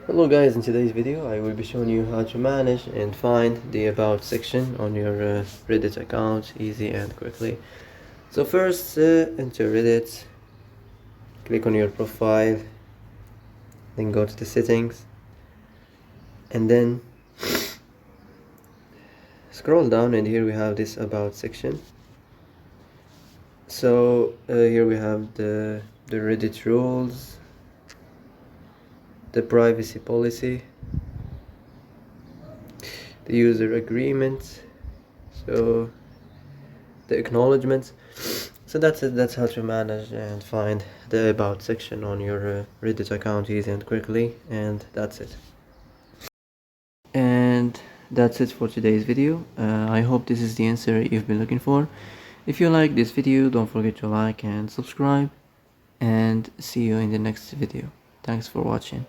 Hello guys, in today's video I will be showing you how to manage and find the about section on your Reddit account easy and quickly. So first enter Reddit, click on your profile, then go to the settings and then scroll down, and here we have this about section. So here we have the Reddit rules, the privacy policy, the user agreement, so the acknowledgements. So that's it. That's how to manage and find the about section on your Reddit account easy and quickly, and that's it. And that's it for today's video. I hope this is the answer you've been looking for. If you like this video, don't forget to like and subscribe, and see you in the next video. Thanks for watching.